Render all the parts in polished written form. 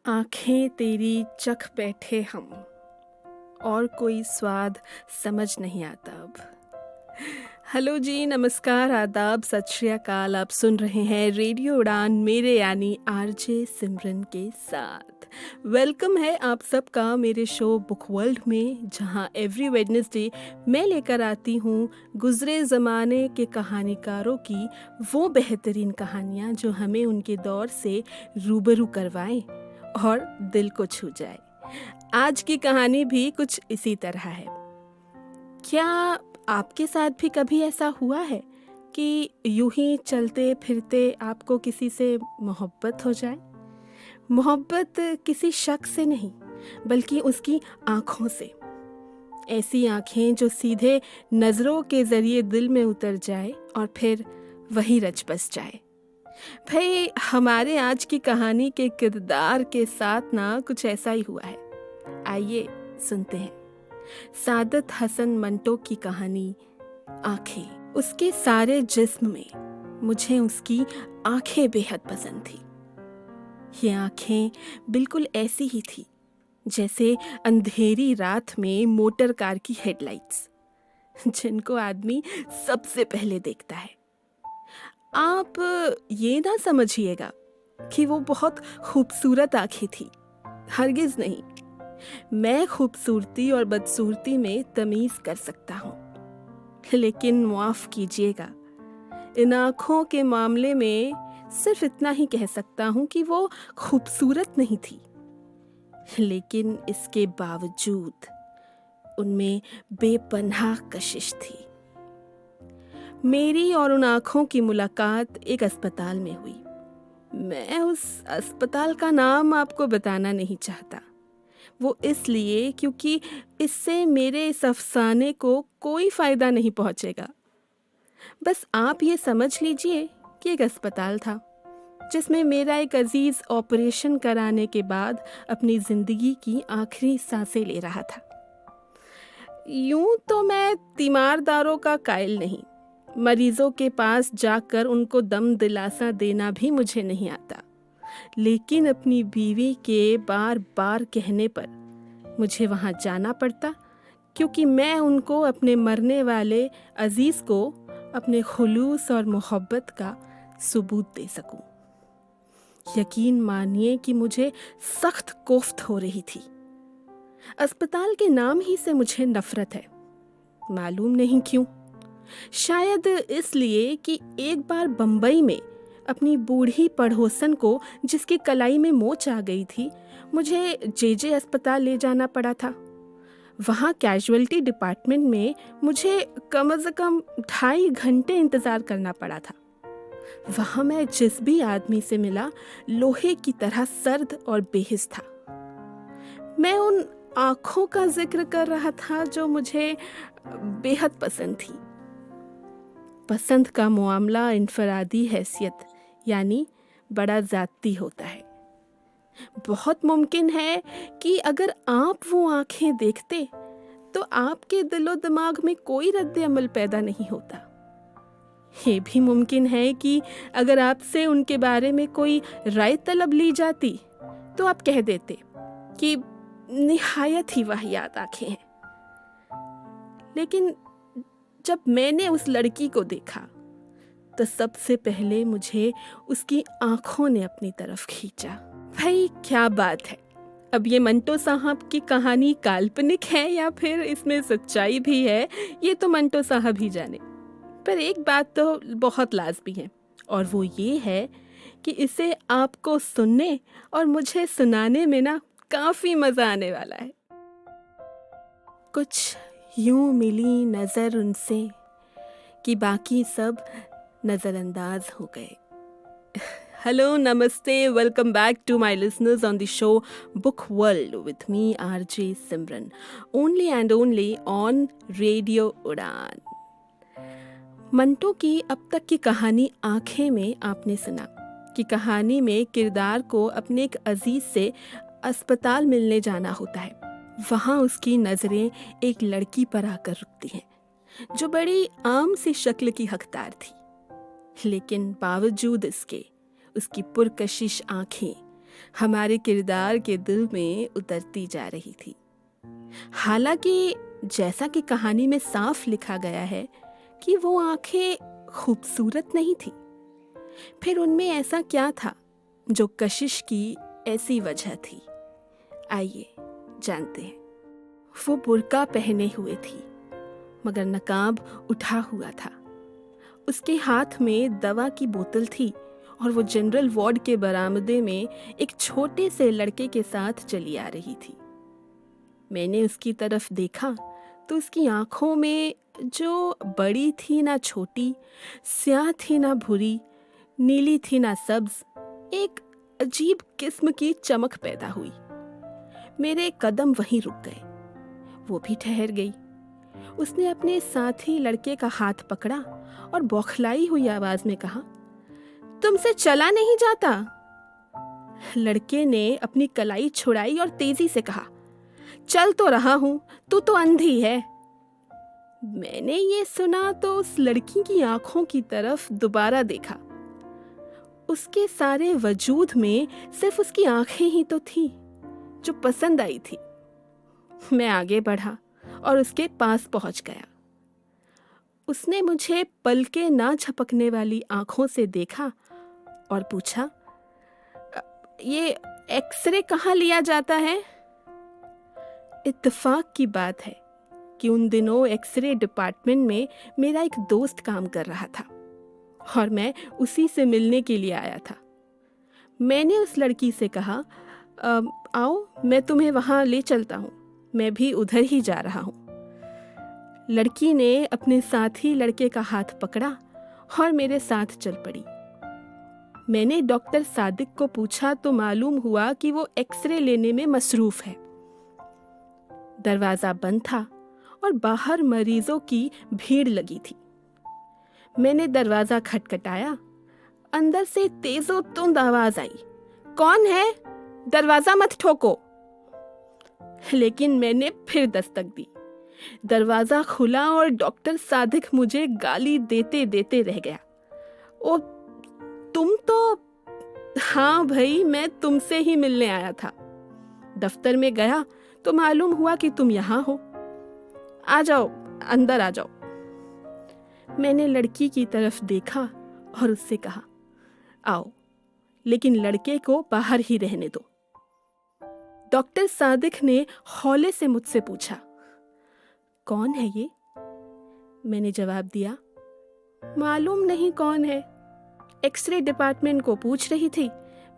आँखें तेरी चख बैठे हम, और कोई स्वाद समझ नहीं आता अब। हेलो जी, नमस्कार, आदाब, सत श्री अकाल। आप सुन रहे हैं रेडियो उड़ान मेरे यानी आरजे सिमरन के साथ। वेलकम है आप सबका मेरे शो बुक वर्ल्ड में, जहां एवरी वेडनेसडे मैं लेकर आती हूं गुजरे ज़माने के कहानीकारों की वो बेहतरीन कहानियां जो हमें उनके दौर से रूबरू करवाएं और दिल को छू जाए। आज की कहानी भी कुछ इसी तरह है। क्या आपके साथ भी कभी ऐसा हुआ है कि यूं ही चलते फिरते आपको किसी से मोहब्बत हो जाए? मोहब्बत किसी शख्स से नहीं, बल्कि उसकी आँखों से। ऐसी आँखें जो सीधे नज़रों के ज़रिए दिल में उतर जाए और फिर वही रच बस जाए। भाई, हमारे आज की कहानी के किरदार के साथ ना कुछ ऐसा ही हुआ है। आइए सुनते हैं सादत हसन मंटो की कहानी आंखें। उसके सारे जिस्म में मुझे उसकी आंखें बेहद पसंद थी। ये आंखें बिल्कुल ऐसी ही थी जैसे अंधेरी रात में मोटर कार की हेडलाइट्स, जिनको आदमी सबसे पहले देखता है। आप ये ना समझिएगा कि वो बहुत खूबसूरत आंखें थी, हरगिज नहीं। मैं खूबसूरती और बदसूरती में तमीज़ कर सकता हूँ, लेकिन माफ़ कीजिएगा, इन आँखों के मामले में सिर्फ इतना ही कह सकता हूँ कि वो खूबसूरत नहीं थी, लेकिन इसके बावजूद उनमें बेपनाह कशिश थी। मेरी और उन आँखों की मुलाकात एक अस्पताल में हुई। मैं उस अस्पताल का नाम आपको बताना नहीं चाहता, वो इसलिए क्योंकि इससे मेरे इस अफसाने को कोई फ़ायदा नहीं पहुंचेगा। बस आप ये समझ लीजिए कि एक अस्पताल था जिसमें मेरा एक अजीज़ ऑपरेशन कराने के बाद अपनी ज़िंदगी की आखिरी सांसें ले रहा था। यूं तो मैं तीमारदारों का कायल नहीं, मरीजों के पास जाकर उनको दम दिलासा देना भी मुझे नहीं आता, लेकिन अपनी बीवी के बार बार कहने पर मुझे वहाँ जाना पड़ता, क्योंकि मैं उनको अपने मरने वाले अजीज़ को अपने खुलूस और मोहब्बत का सबूत दे सकूं। यकीन मानिए कि मुझे सख्त कोफ्त हो रही थी। अस्पताल के नाम ही से मुझे नफरत है, मालूम नहीं क्यों। शायद इसलिए कि एक बार बम्बई में अपनी बूढ़ी पड़ोसन को, जिसकी कलाई में मोच आ गई थी, मुझे जेजे अस्पताल ले जाना पड़ा था। वहाँ कैजुअल्टी डिपार्टमेंट में मुझे कम से कम 2.5 घंटे इंतज़ार करना पड़ा था। वहाँ मैं जिस भी आदमी से मिला, लोहे की तरह सर्द और बेहिस था। मैं उन आँखों का जिक्र कर रहा था जो मुझे बेहद पसंद थी। पसंद का मामला इनफरादी हैसियत यानी बड़ा ज़ाती होता है। बहुत मुमकिन है कि अगर आप वो आंखें देखते तो आपके दिलो दिमाग में कोई रद्द अमल पैदा नहीं होता। ये भी मुमकिन है कि अगर आपसे उनके बारे में कोई राय तलब ली जाती तो आप कह देते कि निहायत ही वाहियात आंखें हैं। लेकिन जब मैंने उस लड़की को देखा तो सबसे पहले मुझे उसकी आंखों ने अपनी तरफ खींचा। भाई, क्या बात है! अब ये मंटो साहब की कहानी काल्पनिक है या फिर इसमें सच्चाई भी है, ये तो मंटो साहब ही जाने। पर एक बात तो बहुत लाजमी है, और वो ये है कि इसे आपको सुनने और मुझे सुनाने में ना काफ़ी मज़ा आने वाला है। कुछ यूं मिली नज़र उनसे कि बाकी सब नज़रअंदाज हो गए। Hello, Namaste, welcome back to my listeners on the show Book World with me, RJ Simran, only and only on Radio Udan. Manto की अब तक की कहानी आंखें में आपने सुना कि कहानी में किरदार को अपने एक अजीज से अस्पताल मिलने जाना होता है। वहाँ उसकी नज़रें एक लड़की पर आकर रुकती हैं जो बड़ी आम सी शक्ल की हकदार थी, लेकिन बावजूद इसके उसकी पुरकशिश आंखें हमारे किरदार के दिल में उतरती जा रही थी। हालांकि जैसा कि कहानी में साफ लिखा गया है कि वो आंखें खूबसूरत नहीं थी, फिर उनमें ऐसा क्या था जो कशिश की ऐसी वजह थी? आइए जानते हैं। वो बुर्का पहने हुए थी मगर नकाब उठा हुआ था। उसके हाथ में दवा की बोतल थी और वो जनरल वार्ड के बरामदे में एक छोटे से लड़के के साथ चली आ रही थी। मैंने उसकी तरफ देखा तो उसकी आंखों में, जो बड़ी थी ना छोटी, स्याह थी ना भूरी, नीली थी ना सब्ज, एक अजीब किस्म की चमक पैदा हुई। मेरे कदम वहीं रुक गए। वो भी ठहर गई। उसने अपने साथी लड़के का हाथ पकड़ा और बौखलाई हुई आवाज में कहा, तुमसे चला नहीं जाता? लड़के ने अपनी कलाई छुड़ाई और तेजी से कहा, चल तो रहा हूं, तू तो अंधी है। मैंने ये सुना तो उस लड़की की आंखों की तरफ दोबारा देखा। उसके सारे वजूद में सिर्फ उसकी आंखें ही तो थी जो पसंद आई थी। मैं आगे बढ़ा और उसके पास पहुंच गया। उसने मुझे पलके ना झपकने वाली आंखों से देखा और पूछा, ये एक्सरे कहाँ लिया जाता है? इत्तेफाक की बात है कि उन दिनों एक्सरे डिपार्टमेंट में मेरा एक दोस्त काम कर रहा था और मैं उसी से मिलने के लिए आया था। मैंने उस लड़की से कहा, आओ मैं तुम्हें वहाँ ले चलता हूँ, मैं भी उधर ही जा रहा हूँ। लड़की ने अपने साथी लड़के का हाथ पकड़ा और मेरे साथ चल पड़ी। मैंने डॉक्टर सादिक को पूछा तो मालूम हुआ कि वो एक्सरे लेने में मसरूफ है। दरवाजा बंद था और बाहर मरीजों की भीड़ लगी थी। मैंने दरवाजा खटखटाया। अंदर से तेजो तुंद आवाज आई, कौन है? दरवाजा मत ठोको। लेकिन मैंने फिर दस्तक दी। दरवाजा खुला और डॉक्टर सादिक मुझे गाली देते देते रह गया। ओ, तुम तो? हाँ भाई, मैं तुमसे ही मिलने आया था। दफ्तर में गया तो मालूम हुआ कि तुम यहाँ हो। आ जाओ, अंदर आ जाओ। मैंने लड़की की तरफ देखा और उससे कहा, आओ, लेकिन लड़के को बाहर ही रहने दो। डॉक्टर सादिक ने हौले से मुझसे पूछा, कौन है ये? मैंने जवाब दिया, मालूम नहीं कौन है, एक्सरे डिपार्टमेंट को पूछ रही थी।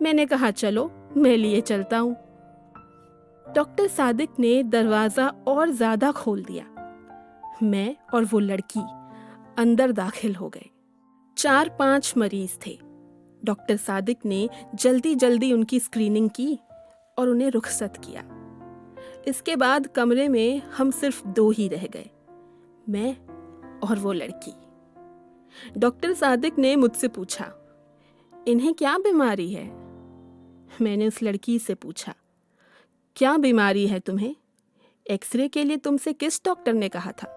मैंने कहा चलो मैं लिए चलता हूं। डॉक्टर सादिक ने दरवाजा और ज्यादा खोल दिया। मैं और वो लड़की अंदर दाखिल हो गए। 4-5 मरीज थे। डॉक्टर सादिक ने जल्दी जल्दी उनकी स्क्रीनिंग की और उन्हें रुखसत किया। इसके बाद कमरे में हम सिर्फ 2 ही रह गए, मैं और वो लड़की। डॉक्टर सादिक ने मुझसे पूछा, इन्हें क्या बीमारी है? मैंने उस लड़की से पूछा, क्या बीमारी है तुम्हें? एक्सरे के लिए तुमसे किस डॉक्टर ने कहा था?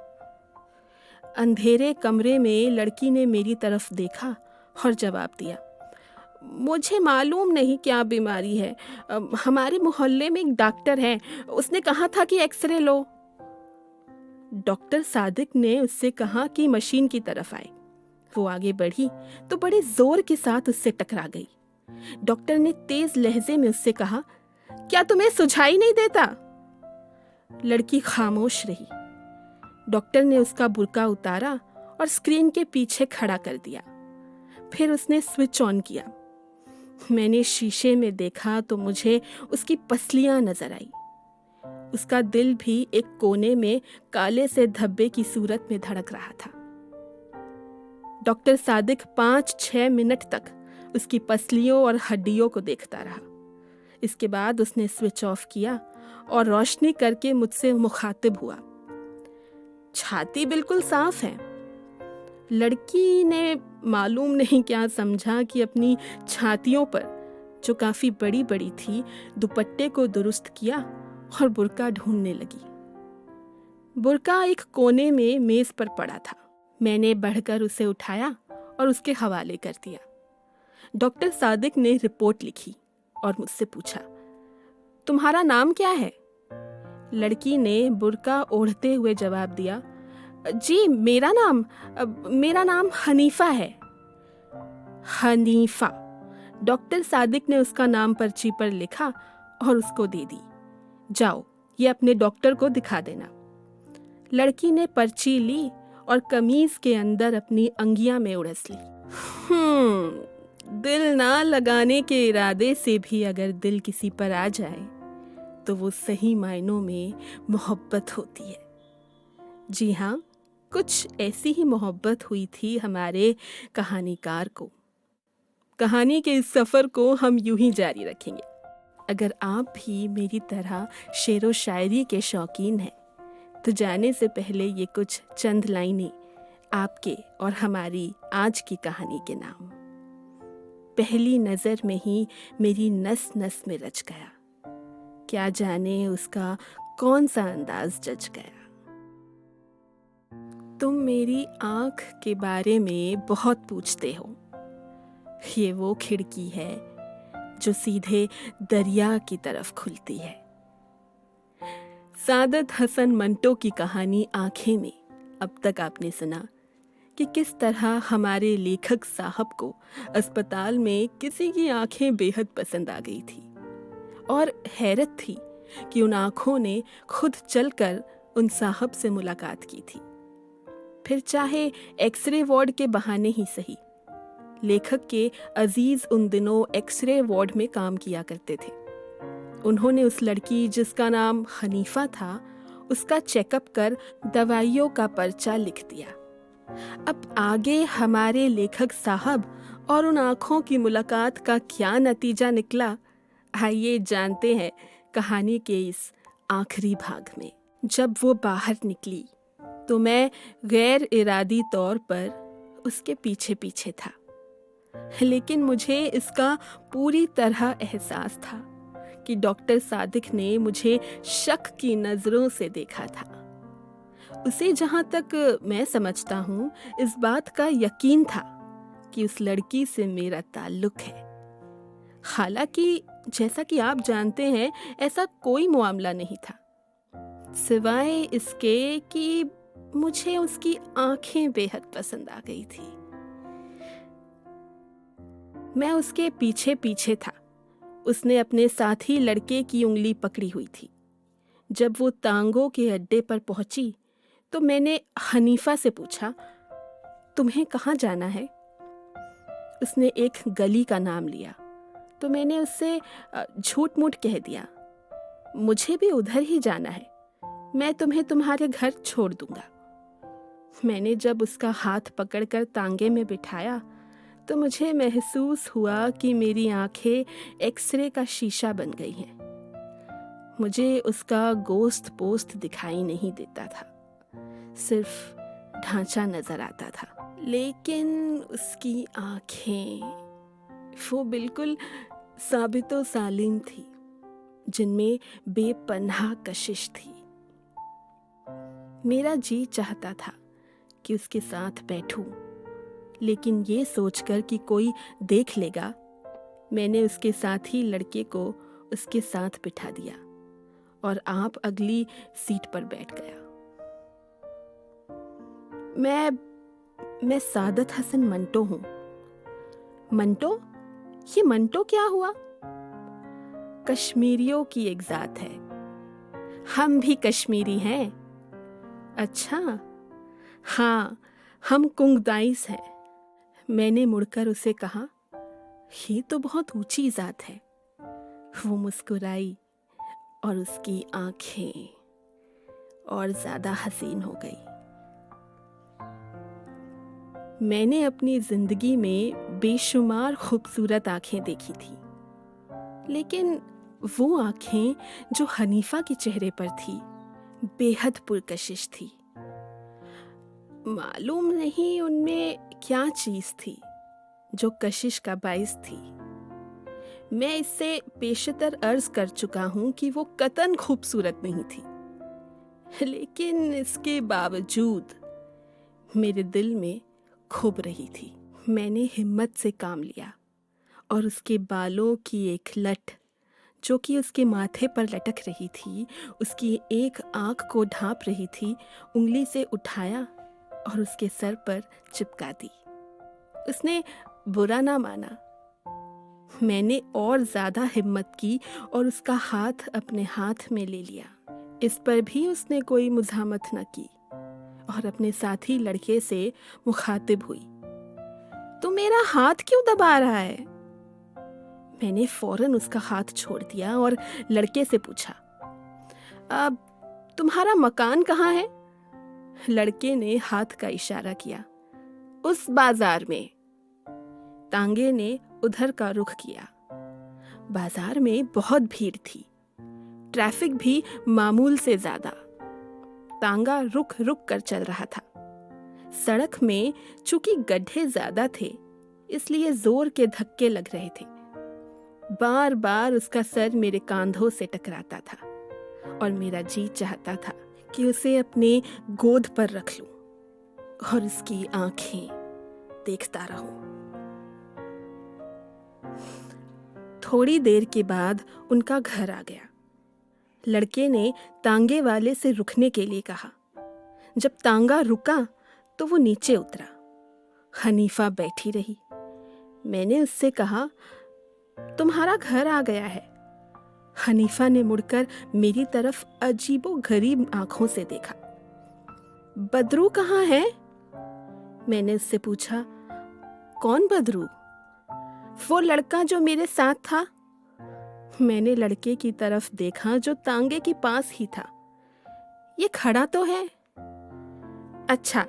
अंधेरे कमरे में लड़की ने मेरी तरफ देखा और जवाब दिया, मुझे मालूम नहीं क्या बीमारी है। हमारे मोहल्ले में एक डॉक्टर है, उसने कहा था कि एक्सरे लो। डॉक्टर सादिक ने उससे कहा कि मशीन की तरफ आए। वो आगे बढ़ी तो बड़े जोर के साथ उससे टकरा गई। डॉक्टर ने तेज लहजे में उससे कहा, क्या तुम्हें सुझाई नहीं देता? लड़की खामोश रही। डॉक्टर ने उसका बुर्का उतारा और स्क्रीन के पीछे खड़ा कर दिया। फिर उसने स्विच ऑन किया। मैंने शीशे में देखा तो मुझे उसकी पसलियां नजर आई। उसका दिल भी एक कोने में काले से धब्बे की सूरत में धड़क रहा था। डॉक्टर सादिक 5-6 मिनट तक उसकी पसलियों और हड्डियों को देखता रहा। इसके बाद उसने स्विच ऑफ किया और रोशनी करके मुझसे मुखातिब हुआ, छाती बिल्कुल साफ है। लड़की ने मालूम नहीं क्या समझा कि अपनी छातियों पर, जो काफी बड़ी बड़ी थी, दुपट्टे को दुरुस्त किया और बुर्का ढूंढने लगी। बुर्का एक कोने में मेज पर पड़ा था। मैंने बढ़कर उसे उठाया और उसके हवाले कर दिया। डॉक्टर सादिक ने रिपोर्ट लिखी और मुझसे पूछा, तुम्हारा नाम क्या है? लड़की ने बुर्का ओढ़ते हुए जवाब दिया, जी मेरा नाम हनीफा है। हनीफा। डॉक्टर सादिक ने उसका नाम पर्ची पर लिखा और उसको दे दी। जाओ, ये अपने डॉक्टर को दिखा देना। लड़की ने पर्ची ली और कमीज के अंदर अपनी अंगियां में उड़स ली। दिल ना लगाने के इरादे से भी अगर दिल किसी पर आ जाए तो वो सही मायनों में मोहब्बत होती है। जी हाँ, कुछ ऐसी ही मोहब्बत हुई थी हमारे कहानीकार को। कहानी के इस सफ़र को हम यूं ही जारी रखेंगे। अगर आप भी मेरी तरह शेर व शायरी के शौकीन हैं तो जाने से पहले ये कुछ चंद लाइनें आपके और हमारी आज की कहानी के नाम। पहली नज़र में ही मेरी नस नस में रच गया, क्या जाने उसका कौन सा अंदाज जच गया। तुम मेरी आँख के बारे में बहुत पूछते हो, ये वो खिड़की है जो सीधे दरिया की तरफ खुलती है। सादत हसन मंटो की कहानी आंखें में अब तक आपने सुना कि किस तरह हमारे लेखक साहब को अस्पताल में किसी की आंखें बेहद पसंद आ गई थी और हैरत थी कि उन आंखों ने खुद चलकर उन साहब से मुलाकात की थी, फिर चाहे एक्सरे वार्ड के बहाने ही सही। लेखक के अजीज उन दिनों एक्सरे वार्ड में काम किया करते थे। उन्होंने उस लड़की जिसका नाम हनीफा था उसका चेकअप कर दवाइयों का पर्चा लिख दिया। अब आगे हमारे लेखक साहब और उन आँखों की मुलाकात का क्या नतीजा निकला, आइए जानते हैं कहानी के इस आखिरी भाग में। जब वो बाहर निकली तो मैं गैर इरादी तौर पर उसके पीछे पीछे था, लेकिन मुझे इसका पूरी तरह एहसास था कि डॉक्टर सादिक ने मुझे शक की नज़रों से देखा था। उसे जहाँ तक मैं समझता हूँ इस बात का यकीन था कि उस लड़की से मेरा ताल्लुक है। हालांकि जैसा कि आप जानते हैं ऐसा कोई मामला नहीं था, सिवाय इसके कि मुझे उसकी आंखें बेहद पसंद आ गई थी। मैं उसके पीछे पीछे था। उसने अपने साथी लड़के की उंगली पकड़ी हुई थी। जब वो तांगों के अड्डे पर पहुंची तो मैंने हनीफा से पूछा, तुम्हें कहाँ जाना है? उसने एक गली का नाम लिया तो मैंने उससे झूठ मूठ कह दिया, मुझे भी उधर ही जाना है, मैं तुम्हें तुम्हारे घर छोड़ दूंगा। मैंने जब उसका हाथ पकड़कर तांगे में बिठाया तो मुझे महसूस हुआ कि मेरी आंखें एक्सरे का शीशा बन गई हैं। मुझे उसका गोश्त पोस्त दिखाई नहीं देता था, सिर्फ ढांचा नजर आता था। लेकिन उसकी आंखें वो बिल्कुल साबितो सालिम थी, जिनमें बेपनाह कशिश थी। मेरा जी चाहता था कि उसके साथ बैठूं, लेकिन ये सोचकर कि कोई देख लेगा, मैंने उसके साथ ही लड़के को उसके साथ बिठा दिया और आप अगली सीट पर बैठ गया। मैं सादत हसन मंटो हूँ। मंटो? ये मंटो क्या हुआ? कश्मीरियों की एक जात है, हम भी कश्मीरी हैं। अच्छा, हाँ, हम कुंगदाइस हैं। मैंने मुड़कर उसे कहा, ये तो बहुत ऊंची जात है। वो मुस्कुराई और उसकी आंखें और ज्यादा हसीन हो गई। मैंने अपनी जिंदगी में बेशुमार खूबसूरत आंखें देखी थी, लेकिन वो आंखें जो हनीफा के चेहरे पर थी बेहद पुरकशिश थी। मालूम नहीं उनमें क्या चीज थी जो कशिश का बाइस थी। मैं इससे पेशतर अर्ज कर चुका हूं कि वो कतन खूबसूरत नहीं थी, लेकिन इसके बावजूद मेरे दिल में खूब रही थी। मैंने हिम्मत से काम लिया और उसके बालों की एक लट जो कि उसके माथे पर लटक रही थी, उसकी एक आँख को ढाँप रही थी, उंगली से उठाया और उसके सर पर चिपका दी। उसने बुरा ना माना। मैंने और ज़्यादा हिम्मत की और उसका हाथ अपने हाथ में ले लिया। इस पर भी उसने कोई मुज़ाहमत न की और अपने साथी लड़के से मुखातिब हुई। "तू मेरा हाथ क्यों दबा रहा है?" मैंने फौरन उसका हाथ छोड़ दिया और लड़के से पूछा, अब तुम्हारा मकान कहाँ है? लड़के ने हाथ का इशारा किया, "उस बाजार में।" तांगे ने उधर का रुख किया। बाजार में बहुत भीड़ थी, ट्रैफिक भी मामूल से ज्यादा। तांगा रुक रुक कर चल रहा था। सड़क में चूंकि गड्ढे ज्यादा थे, इसलिए जोर के धक्के लग रहे थे। बार बार उसका सर मेरे कंधों से टकराता था और मेरा जी चाहता था कि उसे अपने गोद पर रख लूं और उसकी आंखें देखता रहूं। थोड़ी देर के बाद उनका घर आ गया। लड़के ने तांगे वाले से रुकने के लिए कहा। जब तांगा रुका तो वो नीचे उतरा। हनीफा बैठी रही। मैंने उससे कहा, "तुम्हारा घर आ गया है।" हनीफा ने मुड़कर मेरी तरफ अजीबो गरीब आंखों से देखा। "बदरू कहाँ है?" मैंने उससे पूछा। "कौन बदरू?" "वो लड़का जो मेरे साथ था।" मैंने लड़के की तरफ देखा जो तांगे के पास ही था। "ये खड़ा तो है।" "अच्छा,"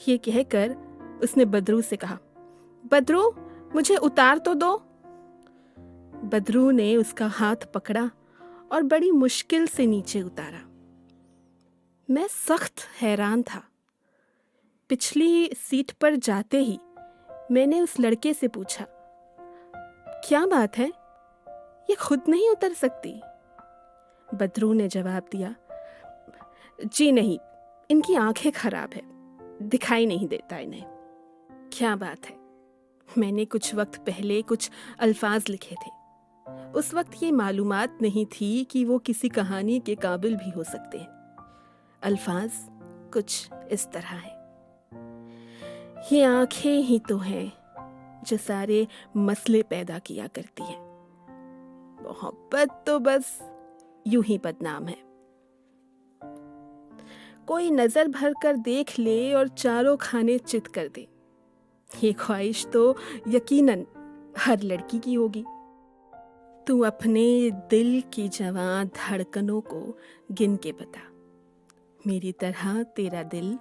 ये कहकर उसने बदरू से कहा, "बदरू, मुझे उतार तो दो।" बदरू ने उसका हाथ पकड़ा और बड़ी मुश्किल से नीचे उतारा। मैं सख्त हैरान था। पिछली सीट पर जाते ही मैंने उस लड़के से पूछा, "क्या बात है? ये खुद नहीं उतर सकती?" बदरू ने जवाब दिया, "जी नहीं, इनकी आंखें खराब है, दिखाई नहीं देता इन्हें।" क्या बात है? मैंने कुछ वक्त पहले कुछ अल्फाज लिखे थे। उस वक्त ये मालूमात नहीं थी कि वो किसी कहानी के काबिल भी हो सकते हैं। अल्फाज कुछ इस तरह हैं। ये आंखें ही तो हैं जो सारे मसले पैदा किया करती हैं। मोहब्बत तो बस यूं ही बदनाम है। कोई नजर भर कर देख ले और चारों खाने चित कर दे। ये ख्वाहिश तो यकीनन हर लड़की की होगी। तू अपने दिल की जवां धड़कनों को गिन के बता, मेरी तरह तेरा दिल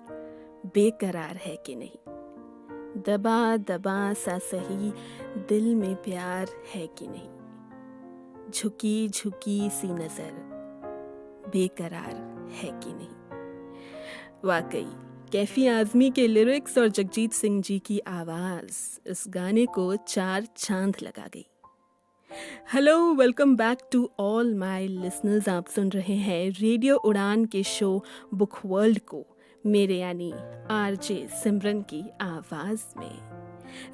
बेकरार है कि नहीं? दबा दबा सा सही दिल में प्यार है कि नहीं? झुकी झुकी सी नजर बेकरार है कि नहीं? वाकई कैफी आजमी के लिरिक्स और जगजीत सिंह जी की आवाज़ इस गाने को 4 चांद लगा गई। Hello, welcome back to all my listeners. आप सुन रहे हैं रेडियो उड़ान के शो बुक वर्ल्ड को, मेरे यानी आरजे सिमरन की आवाज़ में।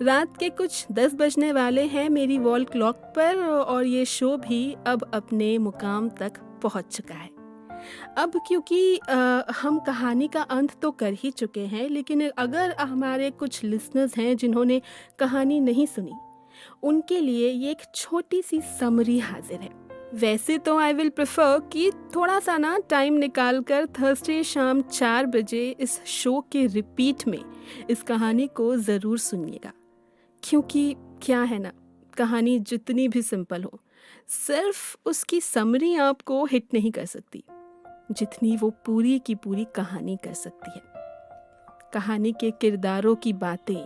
रात के कुछ 10 बजने वाले हैं मेरी वॉल क्लॉक पर और ये शो भी अब अपने मुकाम तक पहुंच चुका है। अब क्योंकि हम कहानी का अंत तो कर ही चुके हैं, लेकिन अगर हमारे कुछ लिसनर्स हैं जिन्होंने कहानी नहीं सुनी, उनके लिए ये एक छोटी सी समरी हाजिर है। वैसे तो आई विल प्रेफर कि थोड़ा सा ना टाइम निकाल कर थर्सडे शाम 4 बजे इस शो के रिपीट में इस कहानी को ज़रूर सुनिएगा। क्योंकि क्या है ना, कहानी जितनी भी सिंपल हो, सिर्फ उसकी समरी आपको हिट नहीं कर सकती जितनी वो पूरी की पूरी कहानी कर सकती है। कहानी के किरदारों की बातें,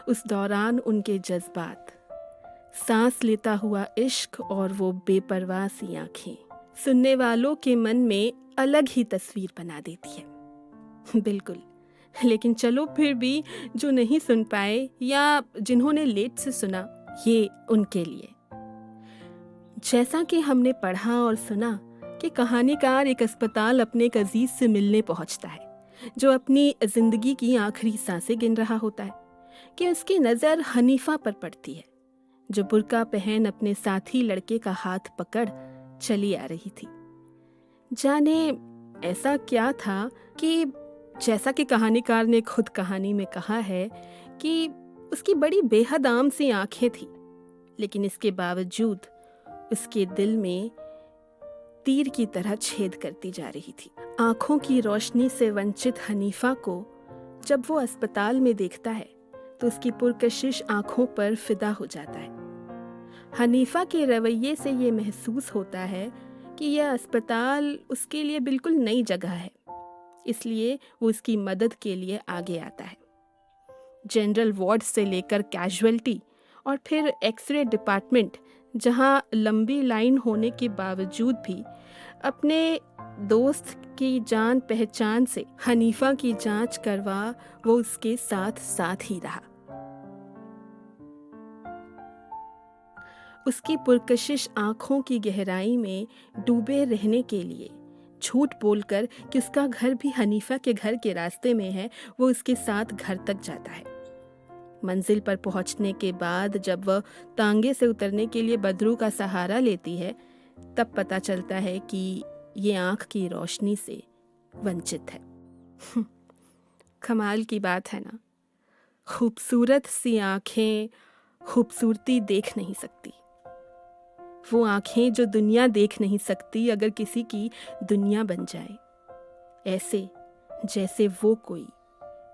उस दौरान उनके जज्बात, सांस लेता हुआ इश्क और वो बेपरवाह सी आंखें सुनने वालों के मन में अलग ही तस्वीर बना देती है। बिल्कुल, लेकिन चलो फिर भी जो नहीं सुन पाए या जिन्होंने लेट से सुना, ये उनके लिए। जैसा कि हमने पढ़ा और सुना कि कहानीकार एक अस्पताल अपने एक अजीज से मिलने पहुंचता है जो अपनी जिंदगी की आखिरी सांसें गिन रहा होता है कि उसकी नज़र हनीफा पर पड़ती है जो बुर्का पहन अपने साथी लड़के का हाथ पकड़ चली आ रही थी। जाने ऐसा क्या था कि जैसा कि कहानीकार ने खुद कहानी में कहा है कि उसकी बड़ी बेहद आम सी आंखें थी, लेकिन इसके बावजूद उसके दिल में तीर की तरह छेद करती जा रही थी। आंखों की रोशनी से वंचित हनीफा को जब वो अस्पताल में देखता है तो उसकी पुरकशिश आंखों पर फिदा हो जाता है। हनीफा के रवैये से ये महसूस होता है कि यह अस्पताल उसके लिए बिल्कुल नई जगह है, इसलिए वो उसकी मदद के लिए आगे आता है। जनरल वार्ड से लेकर कैजुअल्टी और फिर एक्सरे डिपार्टमेंट, जहां लंबी लाइन होने के बावजूद भी अपने दोस्त की जान पहचान से हनीफा की जांच करवा वो उसके साथ साथ ही रहा। उसकी पुरकशिश आंखों की गहराई में डूबे रहने के लिए झूठ बोलकर कि उसका घर भी हनीफा के घर के रास्ते में है, वो उसके साथ घर तक जाता है। मंजिल पर पहुंचने के बाद जब वह तांगे से उतरने के लिए बदरू का सहारा लेती है, तब पता चलता है कि ये आंख की रोशनी से वंचित है। कमाल की बात है ना, खूबसूरत सी आंखें खूबसूरती देख नहीं सकती। वो आंखें जो दुनिया देख नहीं सकती अगर किसी की दुनिया बन जाए, ऐसे जैसे वो कोई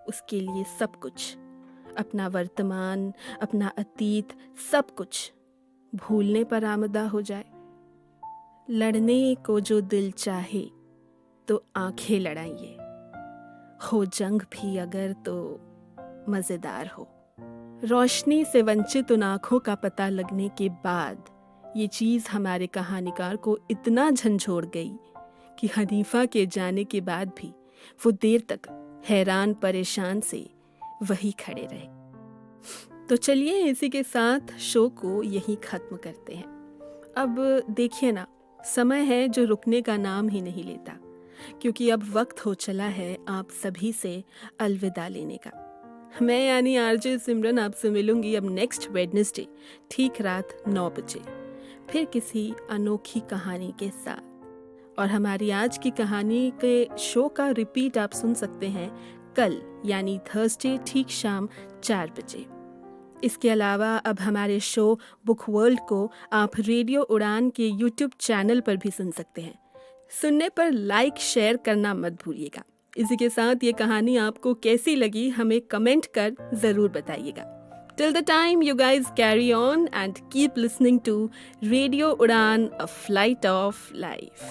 उसके लिए सब कुछ, अपना वर्तमान, अपना अतीत, सब कुछ भूलने पर आमदा हो जाए। लड़ने को जो दिल चाहे तो आंखें लड़ाइए, हो जंग भी अगर तो मजेदार हो। रोशनी से वंचित उन आंखों का पता लगने के बाद ये चीज़ हमारे कहानीकार को इतना झंझोड़ गई कि हनीफा के जाने के बाद भी वो देर तक हैरान परेशान से वही खड़े रहे। तो चलिए इसी के साथ शो को यहीं ख़त्म करते हैं। अब देखिए ना, समय है जो रुकने का नाम ही नहीं लेता, क्योंकि अब वक्त हो चला है आप सभी से अलविदा लेने का। मैं यानी आरजे सिमरन आपसे मिलूंगी अब नेक्स्ट वेडनेसडे ठीक रात 9 बजे फिर किसी अनोखी कहानी के साथ। और हमारी आज की कहानी के शो का रिपीट आप सुन सकते हैं कल यानी थर्सडे ठीक शाम 4 बजे। इसके अलावा अब हमारे शो बुक वर्ल्ड को आप रेडियो उड़ान के यूट्यूब चैनल पर भी सुन सकते हैं। सुनने पर लाइक शेयर करना मत भूलिएगा। इसी के साथ ये कहानी आपको कैसी लगी हमें कमेंट कर ज़रूर बताइएगा। Till the time, you guys carry on and keep listening to Radio Udan, a flight of life.